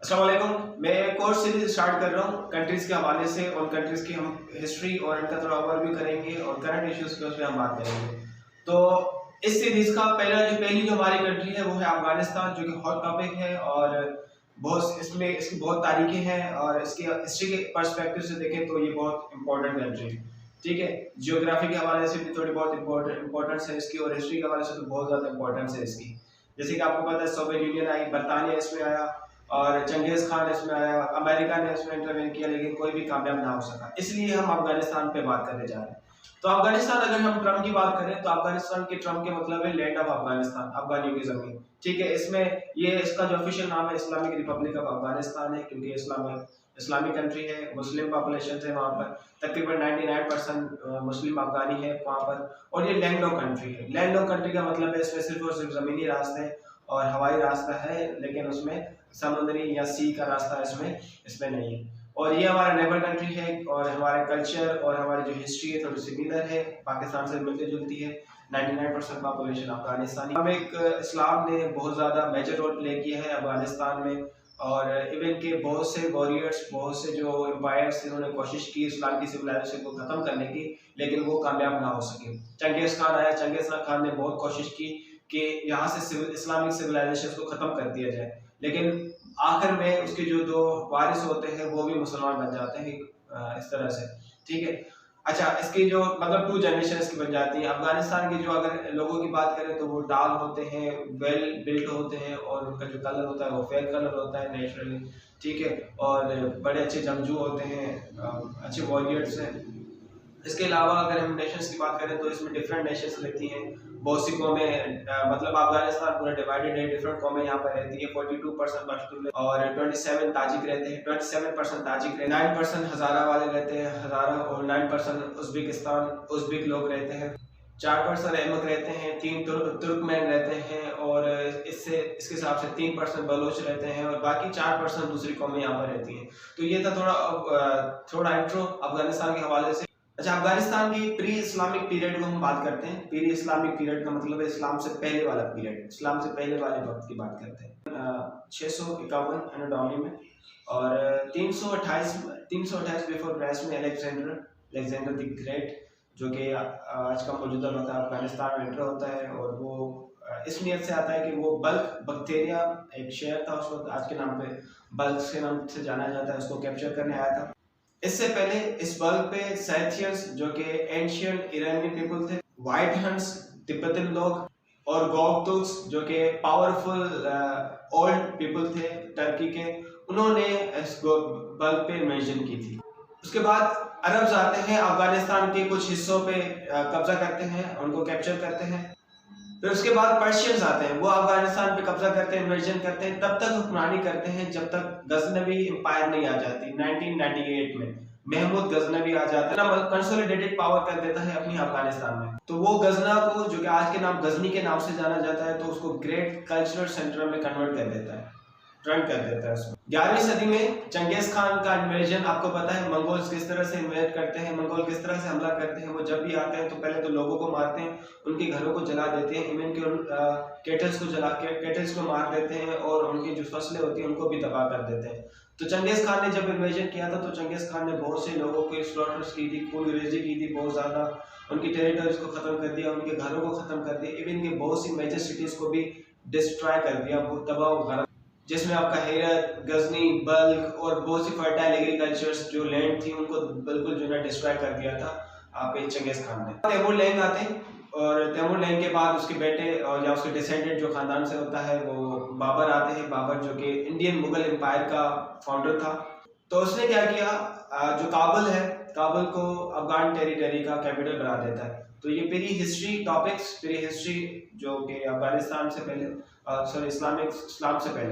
अस्सलाम वालेकुम। मैं कोर्स सीरीज स्टार्ट कर रहा हूँ कंट्रीज़ के हवाले से। और कंट्रीज़ की हम हिस्ट्री और इनका थोड़ा ओवरव्यू करेंगे और करंट इश्यूज़ पे उसमें हम बात करेंगे। तो इस सीरीज़ का पहली जो हमारी कंट्री है वो है अफगानिस्तान, जो कि हॉट टॉपिक है और बहुत इसमें इसकी बहुत तारीखें हैं और इसकी हिस्ट्री के पर्सपेक्टिव से देखें तो ये बहुत इंपॉर्टेंट कंट्री है। ठीक है, जियोग्राफी के हवाले से भी थोड़ी बहुत इंपॉर्टेंस है इसकी और हिस्ट्री के हवाले से तो बहुत ज़्यादा इंपॉर्टेंस है इसकी। जैसे कि आपको पता है सोवियत यूनियन आई, बरतानिया इसमें आया और चंगेज़ खान इसमें आया, अमेरिका ने इसमें इंटरवेन किया, लेकिन कोई भी कामयाब ना हो सका। इसलिए हम अफगानिस्तान पे बात करने जा रहे हैं। तो अफगानिस्तान, अगर हम ट्रम्प की बात करें तो अफगानिस्तान के ट्रम्प के मतलब है लैंड ऑफ अफगानिस्तान, अफगानियों की जमीन। ठीक है, इसमें ये इसका जो ऑफिशियल नाम है इस्लामिक रिपब्लिक ऑफ अफगानिस्तान है, क्योंकि इस्लामिक कंट्री है, मुस्लिम पॉपुलेशन है वहाँ पर। तकरीबन 99% मुस्लिम अफगानी है वहाँ पर। और ये लैंडलॉक कंट्री है। लैंडलॉक कंट्री का मतलब है इसमें सिर्फ और सिर्फ ज़मीनी रास्ते और हवाई रास्ता है, लेकिन उसमें समुद्री या सी का रास्ता इसमें नहीं है। और ये हमारा नेबर कंट्री है और हमारे कल्चर और हमारी जो हिस्ट्री है थोड़ी सिमिलर है, पाकिस्तान से मिलती जुलती है। 99% पॉपुलेशन अफगानिस्तानी। अब एक इस्लाम ने बहुत ज़्यादा मेजर रोल प्ले किया है अफगानिस्तान में। और इवन के बहुत से वॉरियर्स, बहुत से जो एम्पायर्स इन्होंने कोशिश की इस्लाम की सिविलाइजेशन को ख़त्म करने की, लेकिन वो कामयाब ना हो सके। चंगेज़ खान आया, चंगेज़ खान ने बहुत कोशिश की कि यहाँ से इस्लामिक सिविलाइजेशन को ख़त्म कर दिया जाए, लेकिन आखिर में उसके जो दो वारिस होते हैं वो भी मुसलमान बन जाते हैं इस तरह से। ठीक है, अच्छा, इसकी जो मतलब 2 जनरेशन इसकी बन जाती है। अफगानिस्तान के जो अगर लोगों की बात करें तो वो टाल होते हैं, वेल बिल्ट होते हैं और उनका जो कलर होता है वो फेयर कलर होता है नेचुरली। ठीक है, और बड़े अच्छे जंगजू होते हैं, अच्छे वॉरियर्स हैं। इसके अलावा अगर हम नेशंस की बात करें तो इसमें डिफरेंट नेशंस रहती हैं, बहुत सी कौमें, मतलब अफगानिस्तान पूरा डिवाइडेड है, डिफरेंट कौमें यहाँ पर रहती है। 42% पश्तून और 27 ताजिक रहते हैं, 27% ताजिक रहते हैं, 9% हज़ारा वाले रहते हैं, हज़ारा, और 9% उज़्बेक लोग रहते हैं, 4% अहमक रहते हैं, 3 तुर्कमैन रहते हैं, और इसके हिसाब से 3% बलोच रहते हैं, और बाकी 4% दूसरी कौमें यहाँ पर रहती हैं। तो ये था थोड़ा इंट्रो अफगानिस्तान के हवाले से। अच्छा, अफगानिस्तान की प्री इस्लामिक पीरियड को हम बात करते हैं। प्री इस्लामिक पीरियड का मतलब है इस्लाम से पहले वाला पीरियड, इस्लाम से पहले वाले वक्त की बात करते हैं। 651 एनाटोली में और 328 बिफोर क्राइस्ट में अलेक्जेंडर द ग्रेट, जो कि आज का मौजूदा वक्त अफगानिस्तान में एंटर होता है। और वो इस नियत से आता है कि वो बल्क बक्तेरिया, एक शहर था उस वक्त, आज के नाम पे बल्क के नाम से जाना जाता है, उसको कैप्चर करने आया था। इससे पहले इस बल्क पे सैथियंस, जो कि एंशियंट ईरानी पीपल थे, व्हाइट हंट्स तिब्बतन लोग, और गोगतुक्स जो कि पावरफुल ओल्ड पीपल थे टर्की के, उन्होंने इस बल्क पे इन्वेजन की थी। उसके बाद अरब्स आते हैं, अफगानिस्तान के कुछ हिस्सों पे कब्जा करते हैं, उनको कैप्चर करते हैं। फिर उसके बाद पर्शियंस आते हैं, वो अफगानिस्तान पे कब्जा करते हैं, इन्वेजन करते हैं, तब तक हुक्मरानी करते हैं जब तक गजनवी एम्पायर नहीं आ जाती। 1998 में महमूद गजनवी आ जाता है, कंसोलिडेटेड पावर कर देता है अपनी अफगानिस्तान में। तो वो गजना को, जो कि आज के नाम गजनी के नाम से जाना जाता है, तो उसको ग्रेट कल्चरल सेंटर में कन्वर्ट कर देता है, टर्न कर देता है उसमें। 11वीं सदी में चंगेज खान का इन्वेजन, आपको पता है मंगोल्स किस तरह से इन्वेट करते हैं, मंगोल किस तरह से हमला करते हैं। वो जब भी आते हैं तो पहले तो लोगों को मारते हैं, उनके घरों को जला देते हैं, इवन के केटल्स को मार देते हैं, और उनकी जो फसलें होती हैं उनको भी तबाह कर देते हैं। तो चंगेज खान ने जब इन्वेजन किया था तो चंगेज खान ने बहुत से लोगों की स्लॉटर्स की थी, खून रेजी की थी बहुत ज़्यादा, उनकी टेरिटरीज को ख़त्म कर दिया, उनके घरों को ख़त्म कर दिया, इवन के बहुत सी मेजर सिटीज़ को भी डिस्ट्रॉय कर दिया, तबाह, जिसमें आपका हेरत, गजनी, बल्ख और बहुत सी फर्टाइल एग्रीकल्चर्स जो लैंड थी उनको बिल्कुल जो है डिस्ट्रॉय कर दिया था आपके चंगेज खान ने। तैमूर लैंग आते हैं, और तैमूर लैंग के बाद उसके बेटे और या उसके डिसेंडेंट जो खानदान से होता है वो बाबर आते हैं। बाबर जो कि इंडियन मुगल एम्पायर का फाउंडर था। तो उसने क्या किया, जो काबुल है, काबुल को अफगान टेरिटरी का कैपिटल बना देता है। तो ये पूरी हिस्ट्री जो कि अफगानिस्तान से पहले, इस्लाम से पहले